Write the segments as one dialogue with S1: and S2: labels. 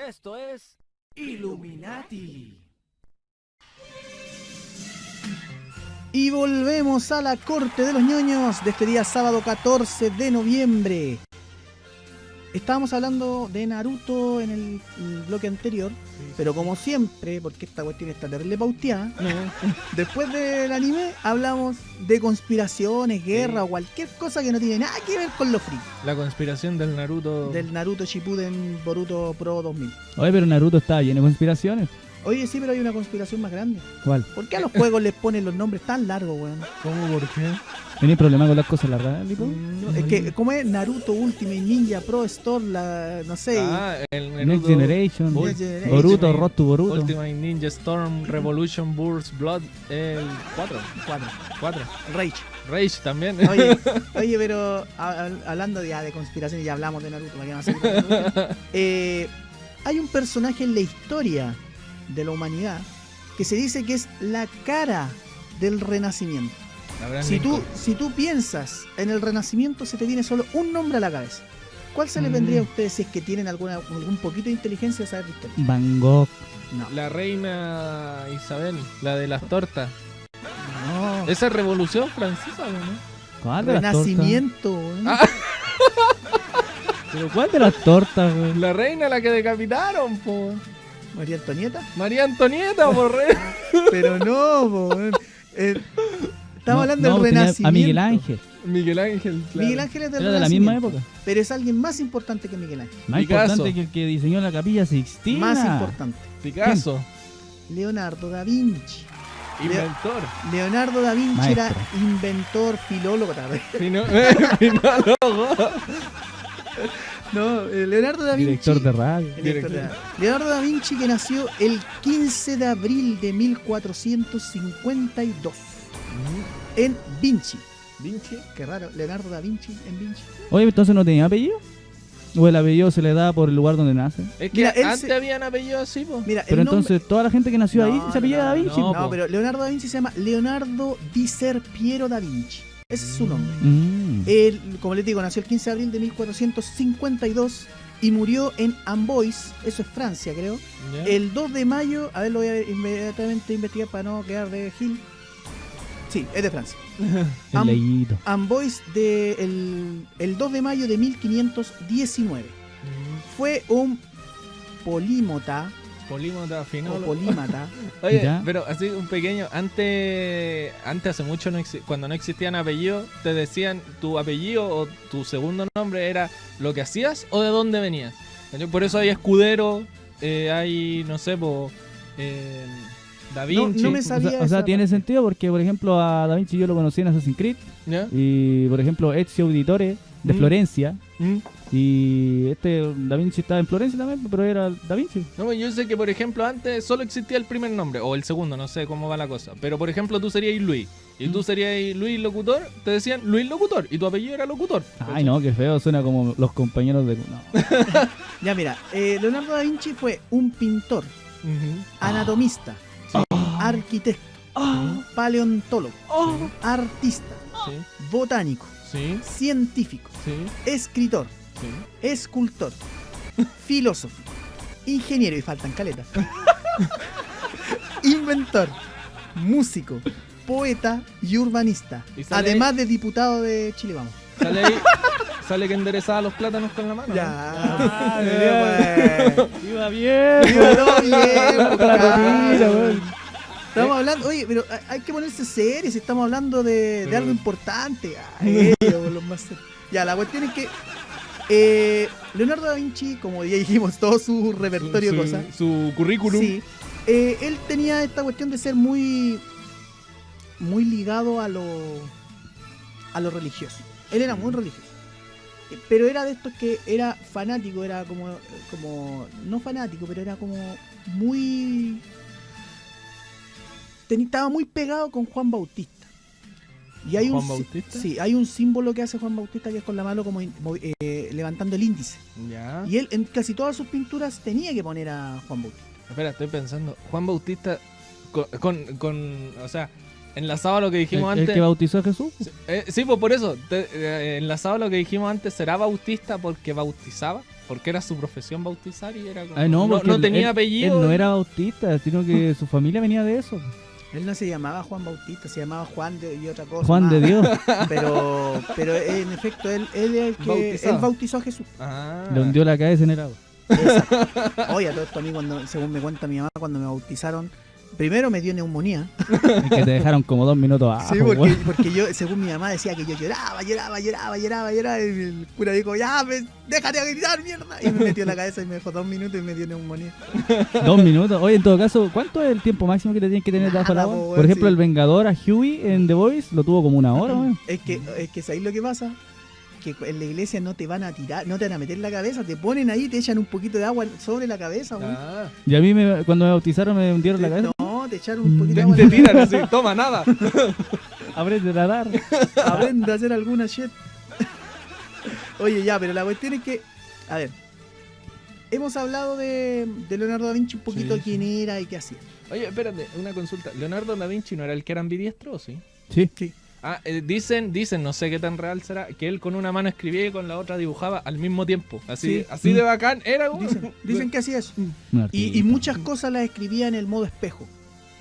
S1: Esto es Illuminati.
S2: Y volvemos a la corte de los ñoños de este día sábado 14 de noviembre. Estábamos hablando de Naruto en el bloque anterior, pero como siempre, porque esta cuestión está terrible pauteada, después del anime hablamos de conspiraciones, guerra o cualquier cosa que no tiene nada que ver con los free.
S3: La conspiración del Naruto.
S2: Del Naruto Shippuden Boruto Pro 2000.
S4: Oye, pero Naruto está lleno de conspiraciones.
S2: Oye, sí, pero hay una conspiración más grande.
S4: ¿Cuál?
S2: ¿Por qué a los juegos les ponen los nombres tan largos, weón?
S3: ¿Cómo? ¿Por qué?
S4: ¿Tenés problema con las cosas largas, Lipo?
S2: No, es que, ¿cómo es? Naruto Ultimate Ninja Pro Store, no sé.
S3: El
S4: Next
S3: Naruto
S4: Generation,
S2: Next Generation.
S4: Boruto, Road to Boruto.
S3: Ultimate Ninja Storm Revolution Burst Blood, el 4. Rage también.
S2: Oye, pero hablando ya de conspiración, ya hablamos de Naruto, ¿para qué vamos a seguir con Naruto? Hay un personaje en la historia de la humanidad que se dice que es la cara del renacimiento. Si tú piensas en el renacimiento, se te viene solo un nombre a la cabeza. ¿Cuál se le vendría a ustedes si es que tienen algún poquito de inteligencia de saber la historia?
S4: Van Gogh.
S2: No.
S3: La reina Isabel, la de las tortas.
S2: No.
S3: ¿Esa es Revolución Francesa o no?
S4: ¿Cuál de las tortas?
S2: Renacimiento, weón.
S4: ¿Pero cuál de las tortas, güey?
S3: La reina, la que decapitaron, po.
S2: María Antonieta.
S3: María Antonieta, por rey.
S2: Pero no, po, weón. Estamos hablando del
S4: tenía
S2: renacimiento.
S4: a Miguel Ángel.
S3: Miguel Ángel, claro.
S2: Miguel Ángel es del
S4: Era de la misma
S2: renacimiento,
S4: época.
S2: pero es alguien más importante que Miguel Ángel.
S4: Más
S3: Picasso.
S4: importante que el que diseñó la Capilla Sixtina.
S2: Más importante.
S3: Picasso,
S2: Leonardo da Vinci.
S3: inventor.
S2: Leonardo da Vinci
S4: Maestro.
S2: era inventor, filólogo, tal vez.
S3: Finólogo.
S2: No, Leonardo da Vinci.
S4: Director de radio.
S2: Leonardo da Vinci, que nació el 15 de abril de 1452 en Vinci.
S3: Vinci.
S2: Qué raro, Leonardo da Vinci en Vinci.
S4: Oye, entonces no tenía apellido. ¿O el apellido se le da por el lugar donde nace?
S3: Es que
S2: Mira, él
S3: antes
S2: se-
S3: habían apellido así, po.
S2: Mira,
S4: Pero
S2: el nombre...
S4: entonces toda la gente que nació ahí
S2: No,
S4: se apellida
S2: no,
S4: Da Vinci.
S3: no.
S2: No, pero Leonardo da Vinci se llama Leonardo di Ser Piero da Vinci. Ese es su nombre. Él, como les digo, nació el 15 de abril de 1452 y murió en Amboise, eso es Francia, creo.
S3: ¿Ya?
S2: El 2 de mayo, a ver, lo voy a inmediatamente investigar para no quedar de Gil. Sí, es de Francia.
S4: El leído.
S2: Amboise el 2 de mayo de 1519. Fue un polímata
S3: Polímata,
S2: o
S3: finólogo.
S2: polímata.
S3: Oye,
S4: Ya.
S3: pero así un pequeño, antes hace mucho, cuando no existían apellidos, te decían tu apellido o tu segundo nombre era lo que hacías o de dónde venías. Por eso hay escudero, hay, no sé, Da Vinci.
S2: No me
S4: O
S2: sabía
S4: sea,
S2: esa
S4: tiene
S2: parte.
S4: sentido porque, por ejemplo, a Da Vinci yo lo conocí en Assassin's Creed.
S3: ¿Ya?
S4: Y, por ejemplo, Ezio Auditore de Florencia.
S3: ¿Mm?
S4: Y Da Vinci estaba en Florencia también, pero era Da Vinci.
S3: No, yo sé que, por ejemplo, antes solo existía el primer nombre, o el segundo, no sé cómo va la cosa. Pero, por ejemplo, tú serías Luis, y tú serías Luis Locutor, te decían Luis Locutor, y tu apellido era Locutor.
S4: Ay, no, qué feo, suena como los compañeros de... No.
S2: Ya mira, Leonardo da Vinci fue un pintor,
S3: Ujú.
S2: anatomista, arquitecto, paleontólogo, artista,
S3: Sí,
S2: botánico,
S3: sí,
S2: científico,
S3: sí,
S2: escritor,
S3: sí.
S2: escultor, filósofo, ingeniero, y faltan caletas, inventor, músico, poeta y urbanista,
S3: Y sale
S2: además de diputado de Chile Vamos.
S3: Sale ahí, sale que enderezaba los plátanos con la mano.
S2: Ya, pues.
S4: Iba bien.
S2: Iba todo bien,
S4: La rutina, weón.
S2: Estamos hablando, oye, pero hay que ponerse serios, si estamos hablando de algo importante. Ay, ellos, los más serios. Ya, la cuestión es que Leonardo da Vinci, como ya dijimos, todo su repertorio de cosas.
S3: Su currículum.
S2: Sí, él tenía esta cuestión de ser muy ligado a lo religioso. Él era muy religioso. Pero era de estos que era fanático, era como no fanático, pero era como muy... Estaba muy pegado con Juan Bautista. Y hay
S3: ¿Juan Bautista?
S2: Sí, hay un símbolo que hace Juan Bautista que es con la mano como levantando el índice.
S3: Ya.
S2: Y él en casi todas sus pinturas tenía que poner a Juan Bautista.
S3: Espera, estoy pensando. Juan Bautista o sea, enlazado a lo que dijimos
S4: ¿El
S3: antes.
S4: que bautizó a Jesús?
S3: Sí, pues por eso. Enlazado a lo que dijimos antes, ¿será bautista porque bautizaba? porque era su profesión bautizar y era como...
S4: Ah, no, porque
S3: no
S4: él-
S3: tenía
S4: él-
S3: apellido.
S4: Él no era bautista, sino que su familia venía de eso.
S2: Él no se llamaba Juan Bautista, se llamaba Juan y otra cosa.
S4: Juan
S2: más.
S4: de Dios.
S2: Pero en efecto, él es el que
S3: Bautizado.
S2: él bautizó a Jesús.
S3: Ah.
S4: Le hundió la cabeza en el agua.
S2: Exacto. Oye, a todo esto a mí, según me cuenta mi mamá, cuando me bautizaron, primero me dio neumonía.
S4: Es que te dejaron como 2 minutos abajo.
S2: Sí,
S4: weón.
S2: porque yo, según mi mamá, decía que yo lloraba. Y el cura dijo, ya, déjate de gritar, mierda. Y me metió en la cabeza y me dejó 2 minutos y me dio neumonía.
S4: 2 minutos. Oye, en todo caso, ¿cuánto es el tiempo máximo que te tienen que tener
S2: Nada,
S4: bajo el agua?
S2: po, weón,
S4: Por ejemplo,
S2: sí.
S4: el Vengador a Huey en The Voice lo tuvo como 1 hora, weón.
S2: Es que ¿sabéis lo que pasa? Que en la iglesia no te van a tirar, no te van a meter en la cabeza, te ponen ahí, te echan un poquito de agua sobre la cabeza, güey.
S3: Ah.
S4: Y a mí cuando me bautizaron me hundieron la cabeza.
S2: No, te echaron un poquito de agua.
S3: Te tiran así, toma, nada.
S4: Aprende a nadar.
S2: Aprende a hacer alguna shit. Oye, ya, pero la cuestión es que, a ver, hemos hablado de Leonardo da Vinci un poquito,
S3: Sí,
S2: quién era y qué hacía.
S3: Oye, espérate, una consulta. ¿Leonardo da Vinci no era el que era ambidiestro o sí?
S4: Sí.
S2: Sí.
S3: Ah, dicen, no sé qué tan real será, que él con una mano escribía y con la otra dibujaba al mismo tiempo. Así,
S2: Sí.
S3: así de bacán era, güey.
S2: Dicen que hacía eso.
S4: Un artista.
S2: Y muchas cosas las escribía en el modo espejo.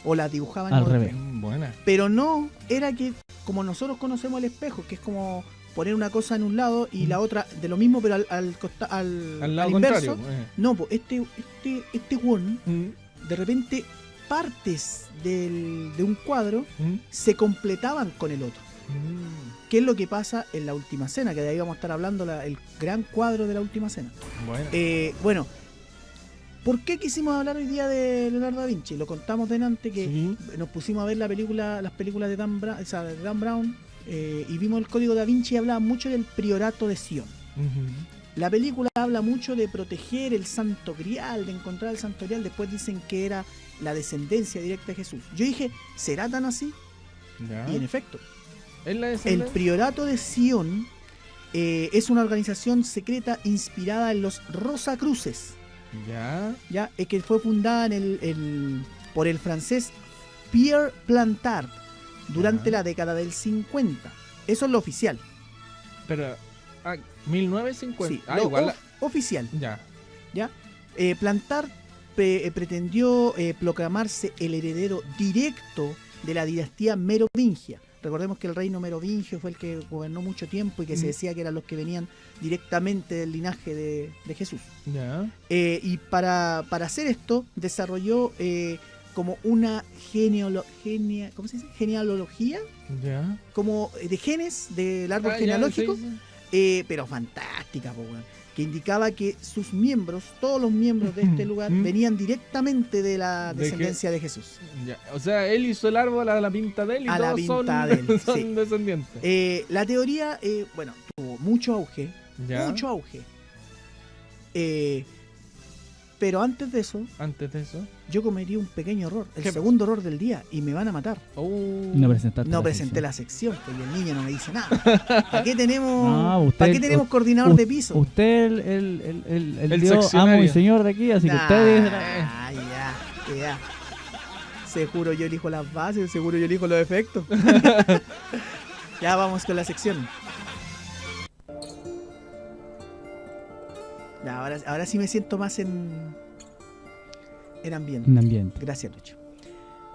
S2: O las dibujaba en
S4: Al
S2: modo
S4: revés.
S2: espejo.
S3: Buena.
S2: Pero no era que, como nosotros conocemos el espejo, que es como poner una cosa en un lado y la otra de lo mismo, pero
S3: Al lado
S2: inverso.
S3: contrario.
S2: No, pues este one, de repente partes de un cuadro se completaban con el otro. ¿Qué es lo que pasa en la Última Cena? Que de ahí vamos a estar hablando, el gran cuadro de la Última Cena.
S3: Bueno.
S2: Bueno, ¿por qué quisimos hablar hoy día de Leonardo da Vinci? Lo contamos delante que
S3: Sí.
S2: nos pusimos a ver las películas de Dan Brown, y vimos el Código da Vinci y hablaba mucho del priorato de Sion. La película habla mucho de proteger el Santo Grial, de encontrar el Santo Grial. Después dicen que era la descendencia directa de Jesús. Yo dije, ¿será tan así?
S3: Ya.
S2: Y en efecto,
S3: ¿Es la
S2: el
S3: descendencia?
S2: priorato de Sion es una organización secreta inspirada en los Rosacruces.
S3: Ya.
S2: Que fue fundada por el francés Pierre Plantard durante
S3: Ya.
S2: la década del 50. Eso es lo oficial.
S3: Pero, 1950.
S2: Sí,
S3: Ah,
S2: lo
S3: igual.
S2: oficial.
S3: Ya.
S2: ¿Ya? Plantard pretendió proclamarse el heredero directo de la dinastía merovingia. Recordemos que el reino merovingio fue el que gobernó mucho tiempo y que se decía que eran los que venían directamente del linaje de Jesús.
S3: Ya.
S2: Y para hacer esto desarrolló como una ¿cómo se dice? Genealogía,
S3: Ya.
S2: como de genes del árbol
S3: Ah, ya,
S2: genealógico,
S3: sí, sí.
S2: pero fantástica, po, weón, que indicaba que sus miembros, todos los miembros de este lugar,
S3: Mm.
S2: venían directamente de la
S3: ¿De
S2: descendencia de Jesús.
S3: Ya. O sea, él hizo el árbol a la pinta de él y
S2: A la
S3: todos
S2: pinta
S3: son,
S2: de él,
S3: son
S2: sí.
S3: descendientes.
S2: La teoría, bueno, tuvo mucho auge,
S3: Ya.
S2: mucho auge. Pero antes de eso,
S3: Antes de eso.
S2: yo cometí un pequeño error, el
S3: ¿Qué?
S2: segundo error del día, y me van a matar.
S4: No presentaste.
S2: No
S4: la
S2: presenté
S4: sección.
S2: la sección, porque el niño no me dice nada. ¿Para qué tenemos,
S4: No, usted-
S2: ¿para qué tenemos coordinador de piso?
S4: Usted el
S3: El
S4: Dios
S3: seccionario.
S4: amo y señor de aquí, así que
S2: Nah,
S4: ustedes...
S2: ya. Seguro yo elijo las bases, seguro yo elijo los efectos. Ya vamos con la sección. Ya, ahora sí me siento más en ambiente.
S4: Un ambiente.
S2: Gracias, Lucho.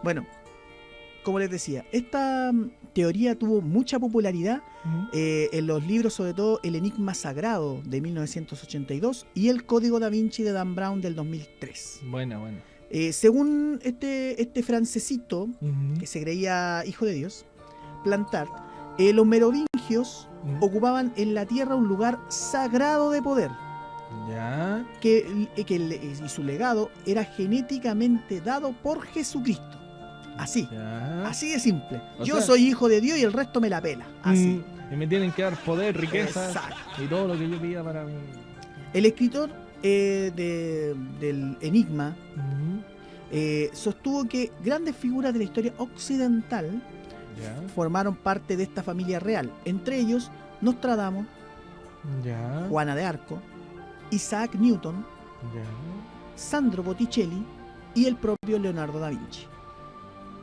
S2: Bueno, como les decía, esta teoría tuvo mucha popularidad en los libros, sobre todo El Enigma Sagrado de 1982 y El Código da Vinci de Dan Brown del 2003.
S3: Buena.
S2: Según este francesito, que se creía hijo de Dios, Plantard, los merovingios ocupaban en la tierra un lugar sagrado de poder,
S3: Ya.
S2: y su legado era genéticamente dado por Jesucristo. Así.
S3: Ya.
S2: Así de simple.
S3: O
S2: Yo
S3: sea-
S2: soy hijo de Dios y el resto me la pela. Así.
S3: Y me tienen que dar poder, riqueza
S2: Exacto.
S3: y todo lo que yo pida para mí.
S2: El escritor del Enigma sostuvo que grandes figuras de la historia occidental
S3: Ya.
S2: formaron parte de esta familia real. Entre ellos, Nostradamus,
S3: Ya.
S2: Juana de Arco, Isaac Newton,
S3: Ya.
S2: Sandro Botticelli y el propio Leonardo da Vinci.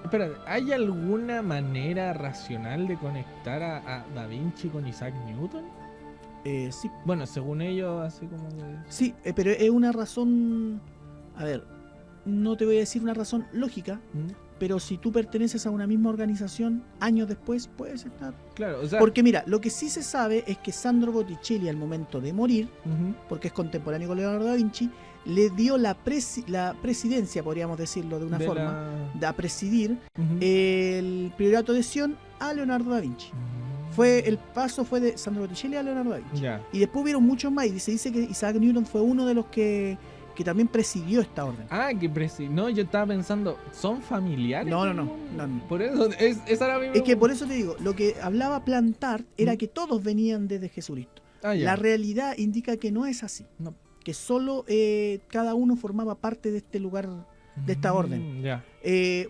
S3: Espera, ¿hay alguna manera racional de conectar a Da Vinci con Isaac Newton?
S2: Sí,
S3: Bueno, según ellos, así como que...
S2: sí, pero es una razón. A ver, no te voy a decir una razón lógica,
S3: ¿Mm?
S2: pero si tú perteneces a una misma organización, años después puedes estar.
S3: Claro, o sea...
S2: Porque mira, lo que sí se sabe es que Sandro Botticelli, al momento de morir,
S3: Ujú.
S2: porque es contemporáneo con Leonardo da Vinci, le dio la presidencia, podríamos decirlo de una forma, a presidir
S3: Ujú.
S2: el priorato de Sion a Leonardo da Vinci. El paso fue de Sandro Botticelli a Leonardo da Vinci.
S3: Ya.
S2: Y después hubieron muchos más, y se dice que Isaac Newton fue uno de los que también presidió esta orden.
S3: Ah, no, yo estaba pensando, ¿son familiares?
S2: No.
S3: Por eso, esa era mi
S2: Es que
S3: pregunta.
S2: por eso te digo, lo que hablaba Plantard era que todos venían desde Jesucristo.
S3: Ah, ya.
S2: La realidad indica que no es así.
S3: No.
S2: Que solo cada uno formaba parte de este lugar, de esta orden.
S3: Ya.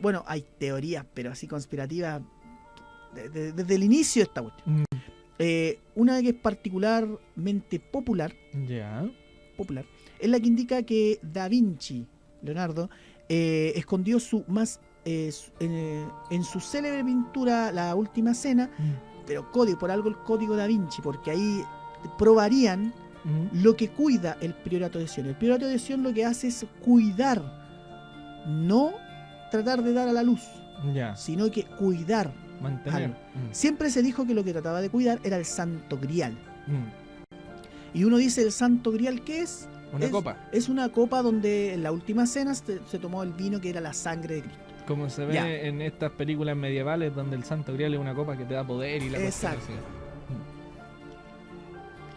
S2: Bueno, hay teorías, pero así conspirativas, desde el inicio de esta cuestión. Una que es particularmente popular,
S3: Ya.
S2: es la que indica que Da Vinci, Leonardo, escondió en su célebre pintura La Última Cena, pero por algo el código Da Vinci, porque ahí probarían lo que cuida el priorato de Sion. El priorato de Sion lo que hace es cuidar, no tratar de dar a la luz,
S3: Ya.
S2: sino que cuidar.
S3: Mantener.
S2: Siempre se dijo que lo que trataba de cuidar era el Santo Grial. Y uno dice, ¿el Santo Grial qué es?
S3: Una copa.
S2: Es una copa donde en la última cena se tomó el vino que era la sangre de Cristo.
S3: Como se ve
S2: Ya.
S3: en estas películas medievales donde el Santo Grial es una copa que te da poder y la cuestión
S2: Exacto.
S3: así.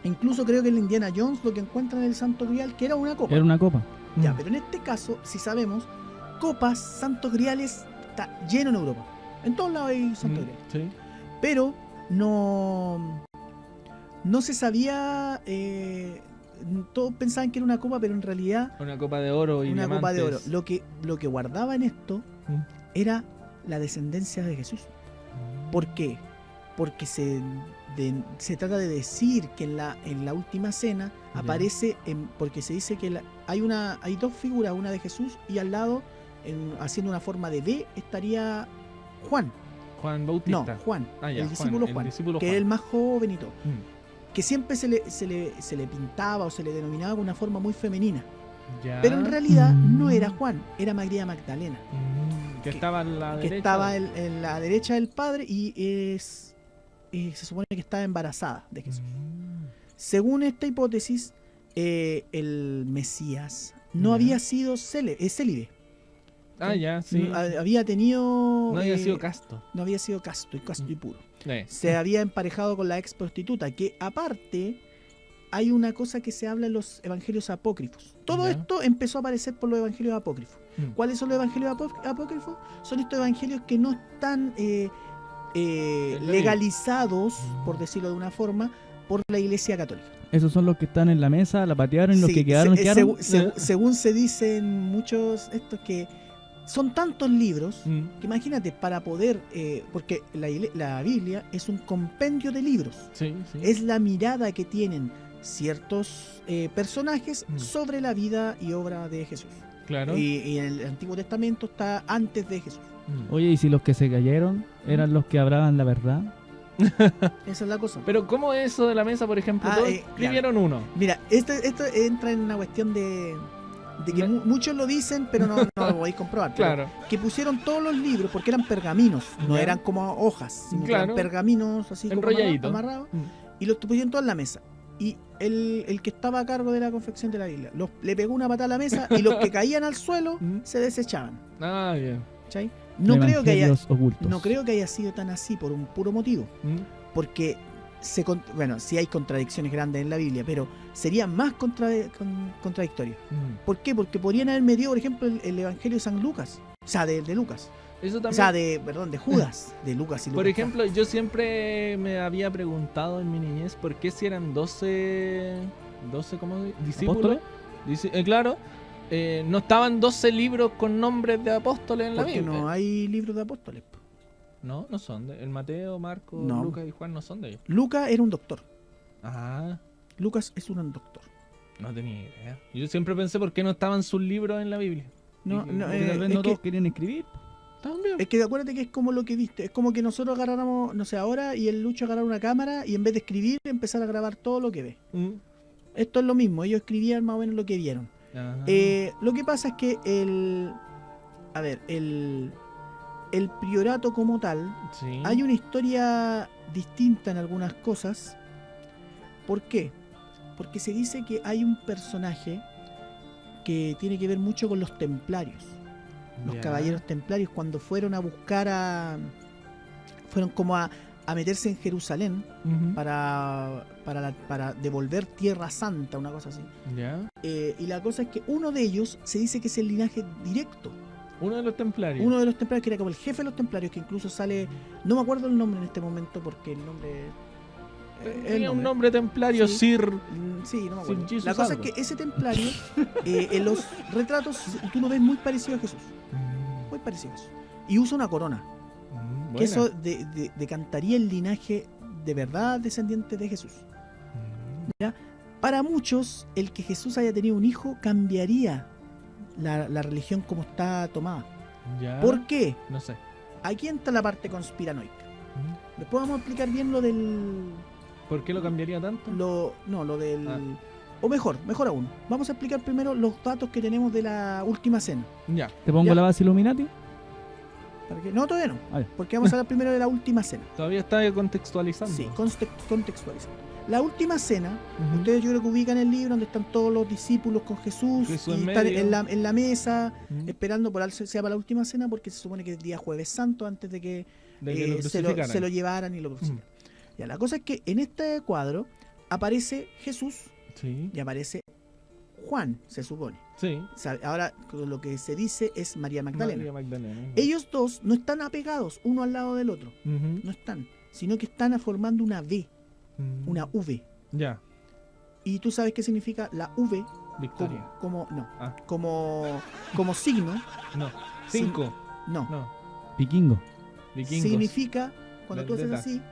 S2: Incluso creo que en Indiana Jones lo que encuentran en el Santo Grial, que era una copa.
S4: Era una copa.
S2: Ya, pero en este caso, si sabemos, copas, Santos Griales, está lleno en Europa. En todos lados hay Santos Griales.
S3: Sí.
S2: Pero no se sabía, todos pensaban que era una copa, pero en realidad
S3: Una copa de oro y
S2: una
S3: diamantes.
S2: copa de oro. Lo que guardaba en esto
S3: Mm.
S2: era la descendencia de Jesús. ¿Por qué? Porque se trata de decir que en la última cena
S3: Ya.
S2: aparece, porque se dice que hay dos figuras, una de Jesús y al lado, haciendo una forma de V, estaría Juan.
S3: Juan
S2: No,
S3: Bautista.
S2: Juan,
S3: Ah, ya,
S2: el discípulo Juan,
S3: discípulo
S2: que
S3: Juan.
S2: es el más joven y todo.
S3: Mm.
S2: Que siempre se le pintaba o se le denominaba con una forma muy femenina.
S3: Ya.
S2: Pero en realidad no era Juan, era María Magdalena.
S3: Que estaba en la
S2: Que
S3: derecha.
S2: estaba en la derecha del Padre y se supone que estaba embarazada de Jesús. Según esta hipótesis, el Mesías no
S3: Ya.
S2: había sido célibe.
S3: Ah, ya, sí.
S2: Había tenido...
S3: No había sido casto.
S2: No había sido casto y puro.
S3: Sí.
S2: Se había emparejado con la ex prostituta, que aparte hay una cosa que se habla en los evangelios apócrifos. Todo
S3: Ya.
S2: esto empezó a aparecer por los evangelios apócrifos.
S3: Mm.
S2: ¿Cuáles son los evangelios apócrifos? Son estos evangelios que no están legalizados, por decirlo de una forma, por la Iglesia Católica.
S4: Esos son los que están en la mesa, la patearon y los
S2: Sí,
S4: que quedaron, quedaron.
S2: según se dicen muchos estos que son tantos libros
S3: Mm.
S2: que imagínate, para poder, porque la Biblia es un compendio de libros,
S3: Sí, sí.
S2: es la mirada que tienen ciertos personajes
S3: Mm.
S2: sobre la vida y obra de Jesús.
S3: Claro.
S2: Y en el Antiguo Testamento está antes de Jesús.
S3: Mm.
S4: Oye, ¿y si los que se cayeron eran los que hablaban la verdad?
S2: Esa es la cosa.
S3: Pero ¿cómo es eso de la mesa, por ejemplo?
S2: Ah,
S3: Todos
S2: claro.
S3: escribieron uno.
S2: Mira, esto entra en una cuestión de que muchos lo dicen, pero no lo podéis comprobar. Pero
S3: Claro.
S2: que pusieron todos los libros, porque eran pergaminos, no
S3: Ya.
S2: eran como hojas, sino que
S3: Claro.
S2: eran pergaminos así como
S3: Enrolladitos.
S2: amarrados,
S3: Mm.
S2: y los pusieron todos en la mesa. Y el que estaba a cargo de la confección de la Biblia le pegó una patada a la mesa y los que caían al suelo
S3: Mm.
S2: se desechaban.
S3: Ah, bien.
S2: ¿Cachai? No creo que
S4: Evangelios ocultos.
S2: no creo que haya sido tan así por un puro motivo.
S3: Mm.
S2: Porque sí hay contradicciones grandes en la Biblia, pero sería más contradictorio.
S3: Mm.
S2: ¿Por qué? Porque podrían haber metido, por ejemplo, el Evangelio de San Lucas. O sea, de Lucas.
S3: Eso
S2: O
S3: también.
S2: sea, de Judas. De Lucas y Lucas.
S3: Por ejemplo, yo siempre me había preguntado en mi niñez por qué si eran 12 ¿cómo? Discípulos.
S4: ¿Apóstoles?
S3: Claro, no estaban 12 libros con nombres de apóstoles en la
S2: Porque
S3: Biblia.
S2: no hay libros de apóstoles.
S3: No son de... El Mateo, Marcos,
S2: No.
S3: Lucas y Juan no son de ellos.
S2: Lucas era un doctor.
S3: Ah,
S2: Lucas es un doctor.
S3: no tenía idea. Yo siempre pensé por qué no estaban sus libros en la Biblia.
S2: No,
S3: Y-
S2: no,
S3: porque
S4: Porque tal vez
S2: es
S4: no
S2: que
S4: todos querían escribir.
S3: También.
S2: Es que acuérdate que es como lo que viste. Es como que nosotros agarráramos, no sé, ahora y el Lucho agarrar una cámara y en vez de escribir empezar a grabar todo lo que ve.
S3: Mm.
S2: Esto es lo mismo, ellos escribían más o menos lo que vieron.
S3: Ajá.
S2: Lo que pasa es que el priorato como tal,
S3: Sí.
S2: hay una historia distinta en algunas cosas. ¿Por qué? Porque se dice que hay un personaje que tiene que ver mucho con los templarios. Los
S3: Ya.
S2: caballeros templarios, cuando fueron a buscar fueron como a meterse en Jerusalén
S3: Ujú.
S2: para devolver Tierra Santa, una cosa así.
S3: Ya.
S2: Y la cosa es que uno de ellos se dice que es el linaje directo.
S3: Uno de los templarios.
S2: Uno de los templarios, que era como el jefe de los templarios, que incluso sale, no me acuerdo el nombre en este momento porque el nombre...
S3: Tenía un nombre templario,
S2: Sí.
S3: Sir.
S2: Sí, no me acuerdo.
S3: Jesus
S2: La cosa
S3: algo.
S2: es que ese templario, en los retratos, tú lo ves muy parecido a Jesús. Muy parecido a Jesús. Y usa una corona. Que eso decantaría el linaje de verdad descendiente de Jesús. Para muchos, el que Jesús haya tenido un hijo cambiaría la religión como está tomada.
S3: Ya.
S2: ¿Por qué?
S3: No sé.
S2: Aquí entra la parte conspiranoica. Después vamos a explicar bien lo del...
S3: ¿Por qué lo cambiaría tanto?
S2: Lo del...
S3: Ah.
S2: O mejor aún. Vamos a explicar primero los datos que tenemos de la última cena.
S3: Ya.
S4: ¿Te pongo
S2: Ya.
S4: la base Illuminati?
S2: ¿Para qué? No, todavía no.
S4: Ah, ya.
S2: Porque vamos a hablar primero de la última cena.
S3: Todavía está contextualizando.
S2: Sí, contextualizando. La última cena,
S3: Ujú.
S2: ustedes yo creo que ubican el libro donde están todos los discípulos con Jesús,
S3: Jesús
S2: y
S3: en
S2: están
S3: medio.
S2: en la mesa
S3: Ujú.
S2: esperando por algo sea para la última cena, porque se supone que es el día Jueves Santo antes de que,
S3: De que lo
S2: se
S3: crucificaran.
S2: lo llevaran y lo crucificaran. Ya, la cosa es que en este cuadro aparece Jesús
S3: Sí.
S2: y aparece Juan, se supone.
S3: Sí.
S2: O sea, ahora lo que se dice es María Magdalena.
S3: María Magdalena.
S2: Ellos dos no están apegados uno al lado del otro,
S3: Ujú.
S2: no están, sino que están formando una V,
S3: Mm.
S2: una V.
S3: Ya.
S2: Y tú sabes qué significa la V
S3: Victoria. Ah.
S2: como signo.
S3: No. 5.
S2: No,
S3: No.
S4: Vikingo.
S3: Vikingos.
S2: significa, cuando tú haces
S3: Vendetta.
S2: así,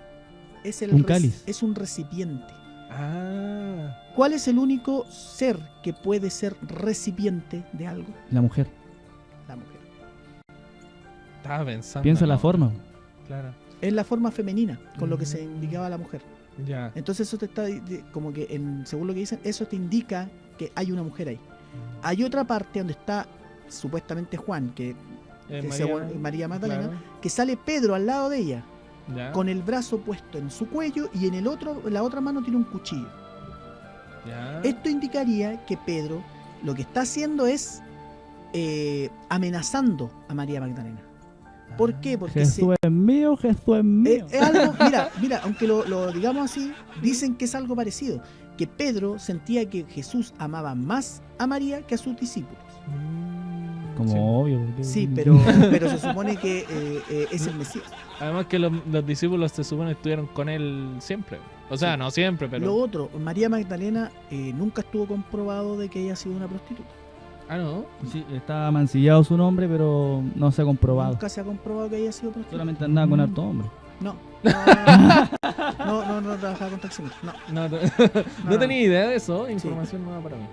S2: es
S4: Un cáliz.
S2: es un recipiente.
S3: Ah.
S2: ¿Cuál es el único ser que puede ser recipiente de algo?
S4: La mujer.
S2: La mujer.
S3: Estaba pensando.
S4: Piensa la
S3: no.
S4: forma.
S3: Claro.
S2: Es la forma femenina con lo que se indicaba a la mujer.
S3: Ya.
S2: Entonces eso te está, como que según lo que dicen, eso te indica que hay una mujer ahí. Hay otra parte donde está supuestamente Juan, que María Magdalena,
S3: claro.
S2: que sale Pedro al lado de ella,
S3: Ya.
S2: con el brazo puesto en su cuello y en la otra mano tiene un cuchillo.
S3: Ya.
S2: Esto indicaría que Pedro lo que está haciendo es amenazando a María Magdalena. ¿Por qué? Porque
S4: Jesús es mío, Jesús es mío.
S2: es algo, mira, aunque lo digamos así, dicen que es algo parecido, que Pedro sentía que Jesús amaba más a María que a sus discípulos.
S4: Como
S3: Sí.
S4: obvio. porque-
S2: Sí, pero se supone que es el Mesías.
S3: Además que los discípulos se supone que estuvieron con él siempre. O sea,
S2: Sí.
S3: no siempre, pero...
S2: Lo otro, María Magdalena nunca estuvo comprobado de que haya sido una prostituta.
S3: Ah, no.
S4: Sí, está mancillado su nombre, pero no se ha comprobado.
S2: Nunca se ha comprobado que haya sido prostituta.
S4: Solamente andaba con harto hombre.
S2: No. No trabajaba con taxímetros. No.
S3: No, no
S2: no.
S3: tenía idea de eso. Información nueva para mí.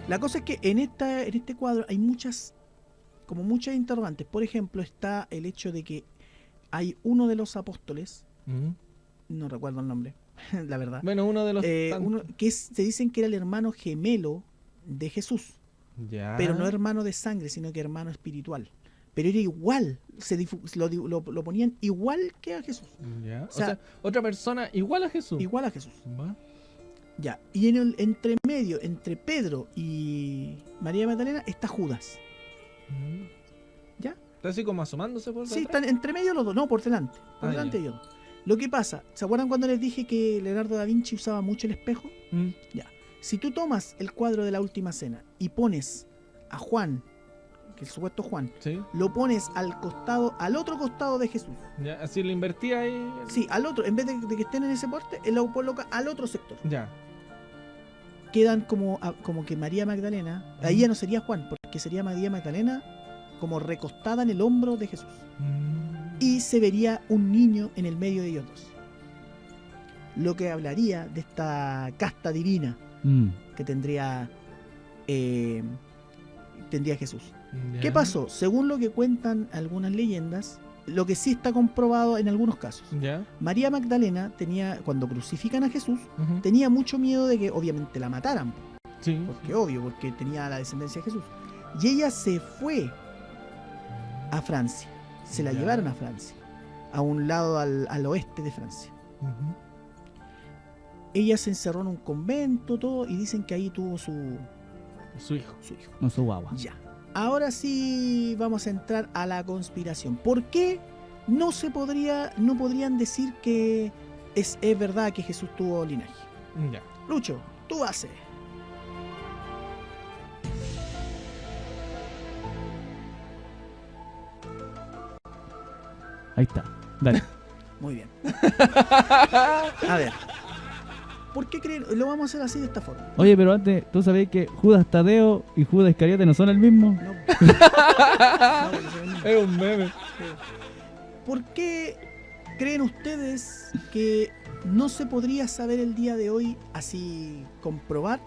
S2: La cosa es que en este cuadro hay muchas interrogantes. Por ejemplo, está el hecho de que hay uno de los apóstoles, no recuerdo el nombre, la verdad,
S3: Bueno, uno de los...
S2: uno que se dicen que era el hermano gemelo de Jesús,
S3: Ya.
S2: pero no hermano de sangre, sino que hermano espiritual. Pero era igual, lo ponían igual que a Jesús,
S3: Ya. O
S2: sea,
S3: sea, otra persona igual a Jesús.
S2: igual a Jesús.
S3: Va.
S2: Ya, y en el entremedio, entre Pedro y María Magdalena, está Judas. ¿Ya?
S3: Está así como asomándose por
S2: Sí,
S3: detrás.
S2: están entre medio los dos, no, por delante. Por
S3: Ah,
S2: delante
S3: ya.
S2: de ellos. Lo que pasa, ¿se acuerdan cuando les dije que Leonardo da Vinci usaba mucho el espejo?
S3: Mm.
S2: Si tú tomas el cuadro de la última cena y pones a Juan, que el supuesto Juan,
S3: Sí.
S2: lo pones al otro costado de Jesús.
S3: Ya, así lo invertí ahí.
S2: Sí, al otro, en vez de que estén en ese porte, él lo coloca al otro sector.
S3: Ya.
S2: Quedan como que María Magdalena, ahí ya no sería Juan, porque sería María Magdalena como recostada en el hombro de Jesús. Y se vería un niño en el medio de ellos dos. Lo que hablaría de esta casta divina que tendría Jesús.
S3: Ya.
S2: ¿Qué pasó? Según lo que cuentan algunas leyendas, lo que sí está comprobado en algunos casos.
S3: Ya.
S2: María Magdalena tenía, cuando crucifican a Jesús,
S3: Ujú.
S2: tenía mucho miedo de que obviamente la mataran.
S3: Sí.
S2: Porque obvio, porque tenía la descendencia de Jesús. Y ella se fue a Francia. Se la
S3: Ya.
S2: llevaron a Francia. A un lado al oeste de Francia.
S3: Ujú.
S2: Ella se encerró en un convento, todo, y dicen que ahí tuvo su
S3: Su hijo.
S2: hijo.
S4: No su guagua.
S2: Ya. Ahora sí vamos a entrar a la conspiración. ¿Por qué no podrían decir que es verdad que Jesús tuvo linaje?
S3: Ya.
S2: Lucho, tú haces.
S4: Ahí está. Dale.
S2: Muy bien. A ver. ¿Por qué creen? Lo vamos a hacer así de esta forma.
S4: Oye, pero antes, ¿tú sabés que Judas Tadeo y Judas Iscariote no son el mismo?
S2: No. No, porque son niños.
S3: Es un meme.
S2: ¿Por qué creen ustedes que no se podría saber el día de hoy así comprobar?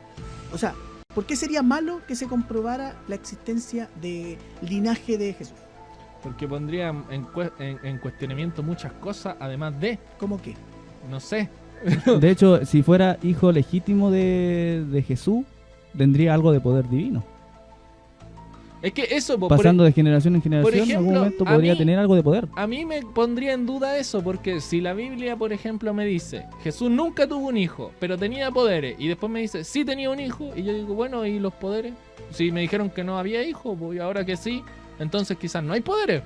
S2: O sea, ¿por qué sería malo que se comprobara la existencia de linaje de Jesús?
S3: Porque pondría en cuestionamiento muchas cosas, además de,
S2: ¿Cómo qué?
S3: no sé.
S4: De hecho, si fuera hijo legítimo de Jesús, tendría algo de poder divino.
S3: Es que eso, po,
S4: Pasando de generación en generación, en
S3: ejemplo,
S4: algún momento
S3: a
S4: podría
S3: mí-
S4: tener algo de poder.
S3: a mí me pondría en duda eso, porque si la Biblia, por ejemplo, me dice, Jesús nunca tuvo un hijo, pero tenía poderes, y después me dice, sí tenía un hijo, y yo digo, bueno, ¿y los poderes? Si me dijeron que no había hijo, pues y ahora que sí, entonces quizás no hay poderes.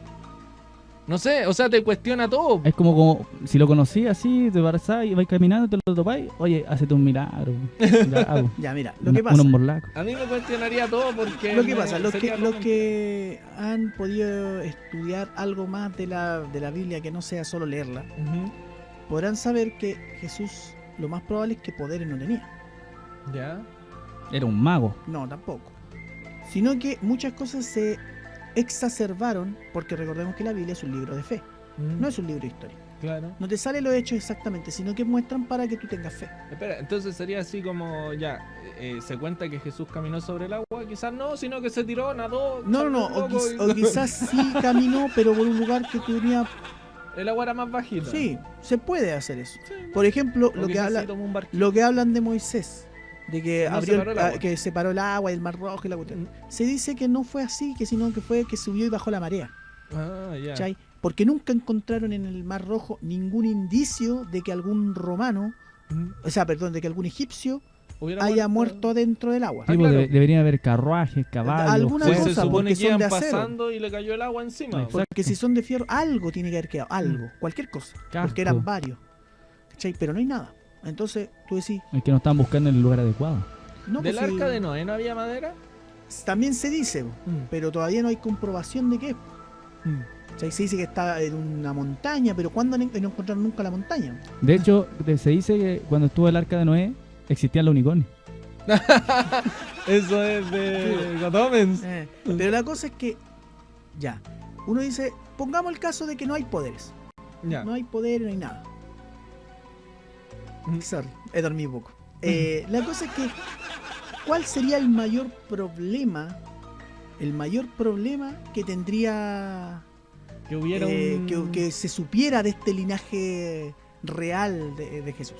S3: No sé, o sea, te cuestiona todo.
S4: Es como si lo conocí así, te paras y vais caminando, te lo topáis. Oye, hacete un milagro. Ya hago.
S2: Ya, mira, lo que pasa.
S4: Unos morlacos.
S3: A mí me cuestionaría todo porque...
S2: Lo que pasa, los
S3: sería
S2: que
S3: como-
S2: han podido estudiar algo más de la Biblia que no sea solo leerla,
S3: Ujú.
S2: podrán saber que Jesús lo más probable es que poderes no tenía.
S3: Ya.
S4: Era un mago.
S2: No, tampoco. Sino que muchas cosas se exacerbaron porque recordemos que la Biblia es un libro de fe, no es un libro de historia.
S3: Claro.
S2: No te salen los hechos exactamente, sino que muestran para que tú tengas fe.
S3: Espera, entonces sería así como ya, se cuenta que Jesús caminó sobre el agua, quizás no, sino que se tiró, nadó.
S2: No,
S3: saltó
S2: o,
S3: un poco y-
S2: o quizás sí caminó, pero por un lugar que tenía...
S3: El agua era más bajita.
S2: Sí, se puede hacer eso.
S3: Sí,
S2: Por ejemplo,
S3: o
S2: lo que,
S3: quizás
S2: habla,
S3: sí tomó un barquito.
S2: lo que hablan de Moisés, de que
S3: No
S2: abrió
S3: separó el agua.
S2: que separó el agua y el mar rojo y la cuestión. Se dice que no fue así, que sino que fue que subió y bajó la marea.
S3: Ah, ya.
S2: ¿Cachai? Porque nunca encontraron en el mar rojo ningún indicio de que algún romano,
S3: Ujú.
S2: o sea, perdón, de que algún egipcio
S3: Hubiera
S2: haya muerto dentro del agua.
S4: Sí, pues,
S3: claro.
S4: deberían haber carruajes, caballos,
S2: Alguna
S3: Pues
S4: fuegos.
S3: se
S2: cosa,
S3: supone
S2: porque
S3: que iban
S2: son de acero.
S3: pasando y le cayó el agua encima.
S4: Exacto.
S2: Porque si son de fierro, algo tiene que haber quedado, algo, cualquier cosa.
S4: Casco.
S2: Porque eran varios. ¿Cachai? Pero no hay nada. Entonces tú decís,
S4: Es que no estaban buscando en el lugar adecuado.
S2: no,
S3: ¿Del
S2: pues,
S3: arca
S2: sí,
S3: de Noé no había madera?
S2: también se dice, pero todavía no hay comprobación de qué es.
S3: Mm.
S2: ¿Cachai? Se dice que está en una montaña, pero ¿cuándo no encontraron nunca la montaña?
S4: De hecho, se dice que cuando estuvo el arca de Noé, existían los unicornios.
S3: Eso es de Gotomens.
S2: Pero la cosa es que, ya, uno dice, pongamos el caso de que no hay poderes.
S3: Ya.
S2: No hay poder, no hay nada.
S3: Mm.
S2: Sorry, he dormido poco. La cosa es que, ¿cuál sería el mayor problema? El mayor problema que tendría
S3: Que hubiera un...
S2: que se supiera de este linaje real de Jesús.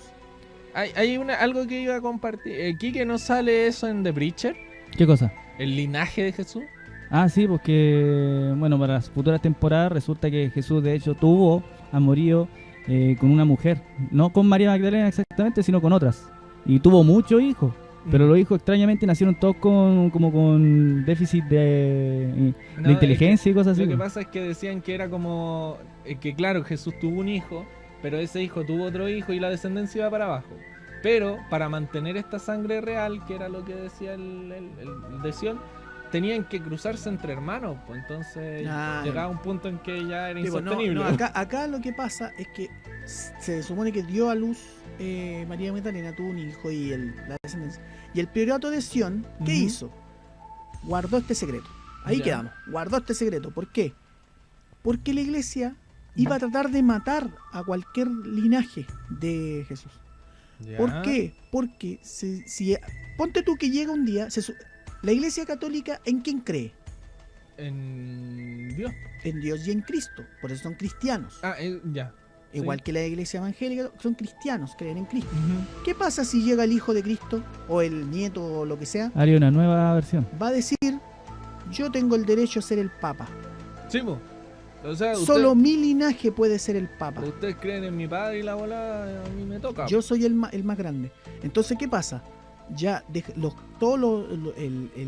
S3: Hay algo que iba a compartir. Quique, ¿no sale eso en The Preacher?
S4: ¿Qué cosa?
S3: ¿El linaje de Jesús?
S4: Ah, sí, porque, bueno, para las futuras temporadas resulta que Jesús, de hecho, tuvo amorío con una mujer. No con María Magdalena exactamente, sino con otras. Y tuvo muchos hijos. Pero los hijos extrañamente nacieron todos como con déficit de
S3: No,
S4: inteligencia y cosas
S3: Lo
S4: así.
S3: que pasa es que decían que era como... que claro, Jesús tuvo un hijo, pero ese hijo tuvo otro hijo y la descendencia iba para abajo. Pero para mantener esta sangre real, que era lo que decía el de Sion, tenían que cruzarse entre hermanos. Pues entonces
S2: Ah,
S3: llegaba un punto en que ya era
S2: Sí, pues, no,
S3: insostenible.
S2: no, acá lo que pasa es que se supone que dio a luz María Magdalena, tuvo un hijo y la descendencia. Y el priorato de Sion, ¿qué
S3: Ujú.
S2: hizo? Guardó este secreto. Ahí
S3: Ya.
S2: quedamos. Guardó este secreto. ¿Por qué? Porque la iglesia iba a tratar de matar a cualquier linaje de Jesús.
S3: Ya.
S2: ¿Por qué? Porque si ponte tú que llega un día, la iglesia católica, ¿en quién cree?
S3: En Dios.
S2: En Dios y en Cristo. Por eso son cristianos.
S3: Ah, ya.
S2: Igual
S3: sí.
S2: que la iglesia evangélica, son cristianos, creen en Cristo.
S3: Ujú.
S2: ¿Qué pasa si llega el hijo de Cristo o el nieto o lo que sea?
S4: Haría una nueva versión.
S2: Va a decir, yo tengo el derecho a ser el papa.
S3: Sí, po. O sea,
S2: Solo mi linaje puede ser el papa.
S3: ustedes creen en mi padre y la bola a mí me toca.
S2: Yo soy el más grande. Entonces, ¿qué pasa? Ya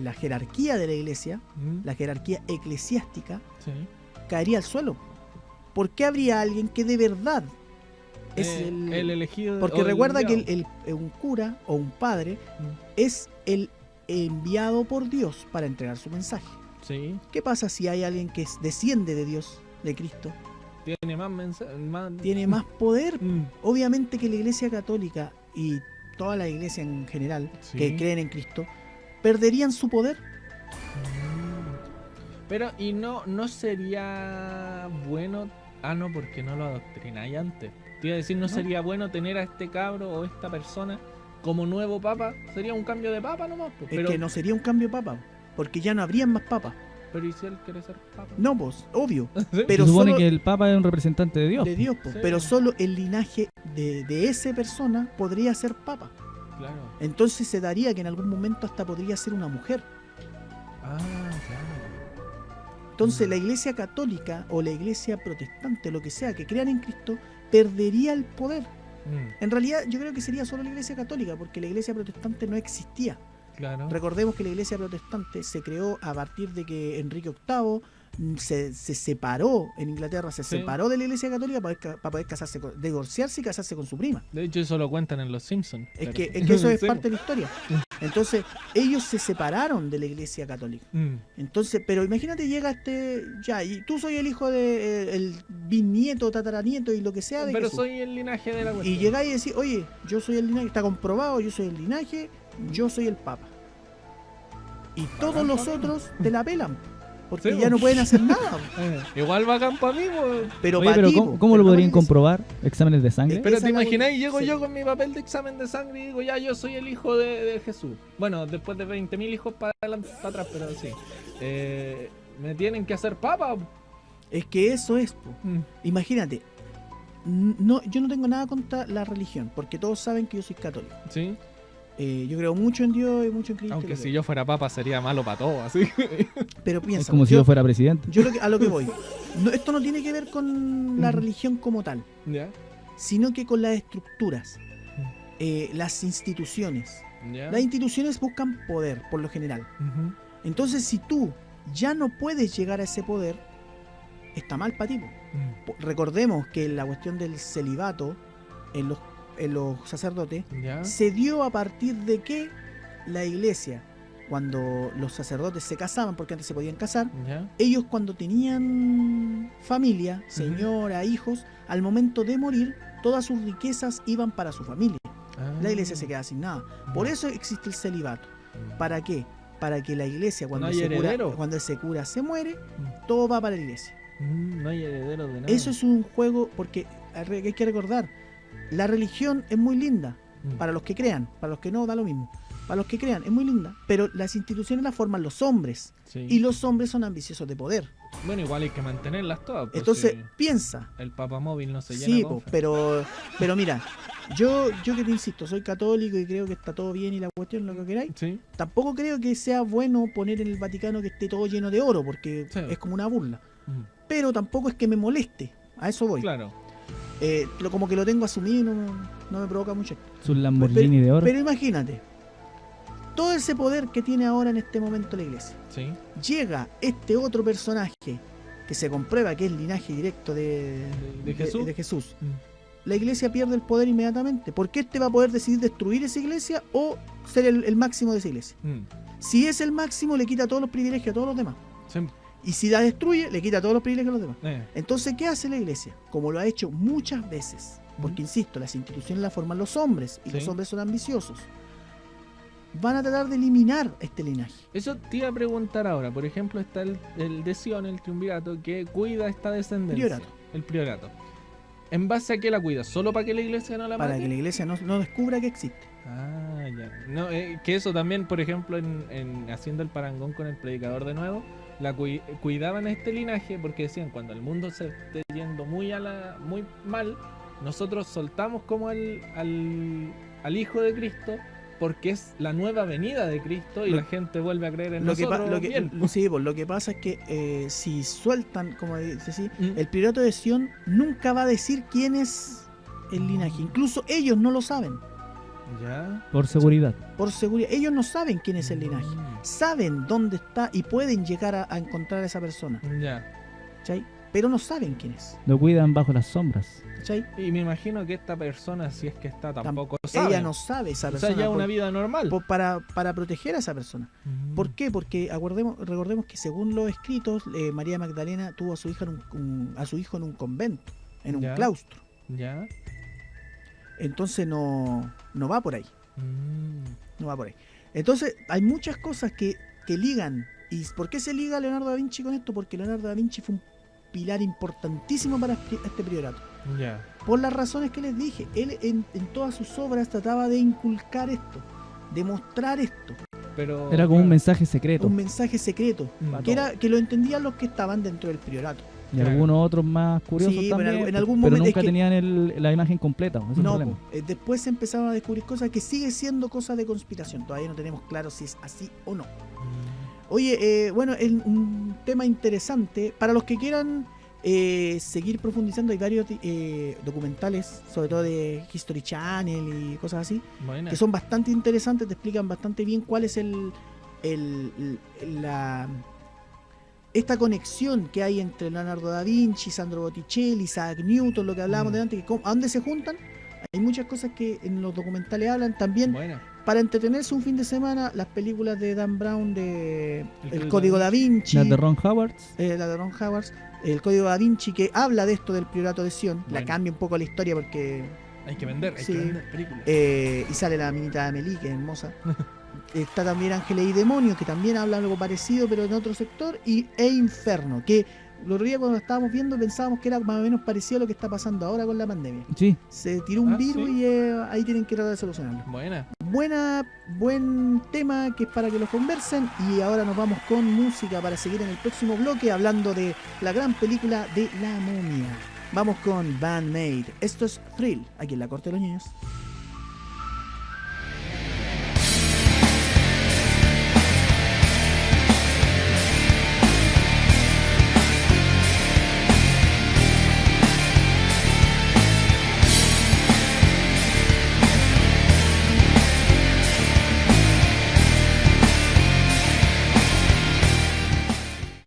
S2: la jerarquía de la iglesia,
S3: Mm,
S2: la jerarquía eclesiástica,
S3: sí.
S2: caería al suelo. ¿Por qué habría alguien que de verdad es
S3: el elegido?
S2: Porque
S3: o el
S2: recuerda que
S3: enviado.
S2: un cura o un padre
S3: Mm,
S2: es el enviado por Dios para entregar su mensaje.
S3: sí.
S2: ¿Qué pasa si hay alguien que desciende de Dios, de Cristo?
S3: Tiene más mensajes.
S2: Tiene más poder.
S3: Mm,
S2: Obviamente que la iglesia católica y toda la iglesia en general
S3: sí.
S2: que creen en Cristo perderían su poder.
S3: Pero, ¿y no sería bueno? Ah, no, porque no lo adoctrináis antes. Te iba a decir, ¿no sería bueno tener a este cabro o esta persona como nuevo papa? Sería un cambio de papa nomás. Pues.
S2: Es
S3: Pero,
S2: que no sería un cambio de papa, porque ya no habrían más papas.
S3: pero ¿y si él quiere ser papa?
S2: No, pues, obvio.
S3: ¿Sí?
S2: Pero
S4: Se supone
S2: solo
S4: que el Papa es un representante de Dios.
S2: de Dios, pues,
S3: Sí.
S2: pero solo el linaje de esa persona podría ser papa.
S3: Claro.
S2: Entonces se daría que en algún momento hasta podría ser una mujer.
S3: Ah, claro.
S2: Entonces la iglesia católica o la iglesia protestante, lo que sea, que crean en Cristo, perdería el poder.
S3: Mm,
S2: En realidad yo creo que sería solo la iglesia católica, porque la iglesia protestante no existía.
S3: claro.
S2: Recordemos que la iglesia protestante se creó a partir de que Enrique VIII se separó en Inglaterra, se
S3: Sí.
S2: separó de la iglesia católica para poder casarse, divorciarse y casarse con su prima.
S3: De hecho, eso lo cuentan en Los Simpsons.
S2: Es
S3: pero-
S2: que eso es
S3: Sí,
S2: parte de la historia. Entonces, ellos se separaron de la iglesia católica.
S3: mm,
S2: Entonces, pero imagínate, llega y tú soy el hijo de el bisnieto, tataranieto y lo que sea de
S3: pero
S2: Jesús.
S3: soy el linaje de la
S2: Y
S3: cuestión.
S2: llegáis y decís, oye, yo soy el linaje, está comprobado, yo soy el linaje, yo soy el papa. Y todos los otros te la pelan, porque
S3: Sí,
S2: ya no pueden hacer nada.
S3: Igual bacán para mí, pues.
S2: Pero
S4: Oye,
S2: para
S4: pero
S2: ti,
S4: ¿cómo lo
S2: no
S4: podrían
S2: para ti.
S4: comprobar? ¿Exámenes de sangre?
S3: Pero
S2: Esa
S3: te
S2: es la
S3: imagináis, llego
S2: sí.
S3: yo con mi papel de examen de sangre y digo, ya, yo soy el hijo de Jesús. Bueno, después de 20.000 hijos para adelante, para atrás, pero sí. Me tienen que hacer papa.
S2: Es que eso es, po. Imagínate, no, yo no tengo nada contra la religión, porque todos saben que yo soy católico.
S3: Sí,
S2: Yo creo mucho en Dios y mucho en Cristo.
S3: aunque
S2: lo
S3: si
S2: creo.
S3: yo fuera papa sería malo para todo, así.
S2: Pero
S4: Es
S2: piensa,
S4: como si yo fuera presidente.
S2: a lo que voy. Esto no tiene que ver con la religión como tal,
S3: ¿Ya?
S2: sino que con las estructuras, las instituciones.
S3: ¿Ya?
S2: Las instituciones buscan poder, por lo general.
S3: Ujú.
S2: Entonces, si tú ya no puedes llegar a ese poder, está mal para ti. Po. Recordemos que la cuestión del celibato en los sacerdotes
S3: ¿Ya?
S2: se dio a partir de que la iglesia, cuando los sacerdotes se casaban, porque antes se podían casar,
S3: ¿Ya?
S2: ellos cuando tenían familia, señora, hijos, al momento de morir, todas sus riquezas iban para su familia. La iglesia se queda sin nada. Por eso existe el celibato. ¿Para qué? Para que la iglesia, cuando,
S3: No hay heredero.
S2: cuando ese cura se muere, todo va para la iglesia.
S3: No hay herederos de nada.
S2: Eso es un juego, porque hay que recordar, la religión es muy linda, para los que crean, para los que no, da lo mismo. Para los que crean, es muy linda, pero las instituciones las forman los hombres,
S3: Sí.
S2: y los hombres son ambiciosos de poder.
S3: Bueno, igual hay que mantenerlas todas. pues,
S2: Entonces,
S3: si
S2: piensa,
S3: el papamóvil no se llena
S2: sí,
S3: con fe.
S2: pero mira, yo que te insisto, soy católico y creo que está todo bien y la cuestión, lo que queráis.
S3: Sí,
S2: Tampoco creo que sea bueno poner en el Vaticano que esté todo lleno de oro, porque
S3: Sí.
S2: es como una burla. Pero tampoco es que me moleste, a eso voy.
S3: claro.
S2: Como que lo tengo asumido y no me provoca mucho.
S4: Sus Lamborghini de oro.
S2: Pero imagínate, todo ese poder que tiene ahora en este momento la iglesia.
S3: Sí.
S2: Llega este otro personaje que se comprueba que es linaje directo de
S3: Jesús.
S2: de Jesús. La iglesia pierde el poder inmediatamente, porque este va a poder decidir destruir esa iglesia o ser el máximo de esa iglesia. Si es el máximo, le quita todos los privilegios a todos los demás.
S3: Sí.
S2: Y si la destruye, le quita todos los privilegios a los demás.
S3: Eh,
S2: Entonces, ¿qué hace la iglesia? Como lo ha hecho muchas veces, porque insisto, las instituciones las forman los hombres, y
S3: Sí.
S2: los hombres son ambiciosos. Van a tratar de eliminar este linaje.
S3: Eso te iba a preguntar ahora. Por ejemplo, está el de Sion, el triunvirato, que cuida esta descendencia.
S2: Priorato.
S3: El priorato. ¿En base a qué la cuida? ¿Solo para que la iglesia no la
S2: Para
S3: mate?
S2: que la iglesia no descubra que existe.
S3: Ah, ya. No, que eso también, por ejemplo, en haciendo el parangón con el predicador de nuevo, cuidaban este linaje porque decían, cuando el mundo se esté yendo muy mal, nosotros soltamos como al Hijo de Cristo, porque es la nueva venida de Cristo y la gente vuelve a creer en nosotros.
S2: Sí, pues lo que pasa es que si sueltan, como dice, el priorato de Sion nunca va a decir quién es el linaje. Incluso ellos no lo saben.
S3: ¿Ya?
S4: Por seguridad.
S2: Por seguridad. Ellos no saben quién es el linaje. Saben dónde está y pueden llegar a encontrar a esa persona.
S3: Ya.
S2: ¿Cachai? Pero no saben quién es.
S4: Lo cuidan bajo las sombras.
S2: ¿Cachai?
S3: Y me imagino que esta persona, si es que está, tampoco sabe.
S2: Ella no sabe esa
S3: O
S2: persona.
S3: sea, ya una vida normal.
S2: Para proteger a esa persona. ¿Por qué? Porque recordemos que según los escritos, María Magdalena tuvo a su hija a su hijo en un convento, en un
S3: Ya.
S2: claustro.
S3: Ya.
S2: Entonces no va por ahí. No va por ahí. Entonces hay muchas cosas que ligan. ¿Y por qué se liga Leonardo da Vinci con esto? Porque Leonardo da Vinci fue un pilar importantísimo para este priorato.
S3: Ya.
S2: Por las razones que les dije. Él en todas sus obras trataba de inculcar esto, de mostrar esto.
S3: Pero
S4: Era como un mensaje secreto.
S2: Un mensaje secreto. Que lo entendían los que estaban dentro del priorato.
S4: Y algunos otros más curiosos
S2: Sí,
S4: también.
S2: en algún
S4: pero
S2: momento
S4: nunca
S2: es que-
S4: tenían la imagen completa. Ese es el
S2: No,
S4: problema.
S2: después se empezaron a descubrir cosas que sigue siendo cosas de conspiración. Todavía no tenemos claro si es así o no. Oye, bueno, es un tema interesante. Para los que quieran seguir profundizando, hay varios documentales, sobre todo de History Channel y cosas así,
S3: Buena.
S2: que son bastante interesantes, te explican bastante bien cuál es esta conexión que hay entre Leonardo da Vinci, Sandro Botticelli, Isaac Newton, lo que hablábamos de antes, a dónde se juntan. Hay muchas cosas que en los documentales hablan también.
S3: Buena.
S2: Para entretenerse un fin de semana, las películas de Dan Brown de
S3: El
S2: El Código da Vinci,
S4: La de Ron Howard.
S2: la de Ron Howard, El Código da Vinci, que habla de esto del priorato de Sion. La
S3: Bueno.
S2: cambia un poco la historia porque
S3: Hay que vender,
S2: Sí.
S3: películas.
S2: y sale la minita de Amélie, que es hermosa. Está también Ángeles y Demonios, que también habla algo parecido, pero en otro sector. E Inferno, que el otro día cuando lo estábamos viendo pensábamos que era más o menos parecido a lo que está pasando ahora con la pandemia.
S4: Sí.
S2: Se tiró un
S3: Ah,
S2: virus
S3: ¿sí?
S2: y ahí tienen que tratar de solucionarlo.
S3: Buena.
S2: Buen tema que es para que lo conversen. Y ahora nos vamos con música para seguir en el próximo bloque hablando de la gran película de La Momia. Vamos con Band Maid. Esto es Thrill, aquí en la Corte de los Niños.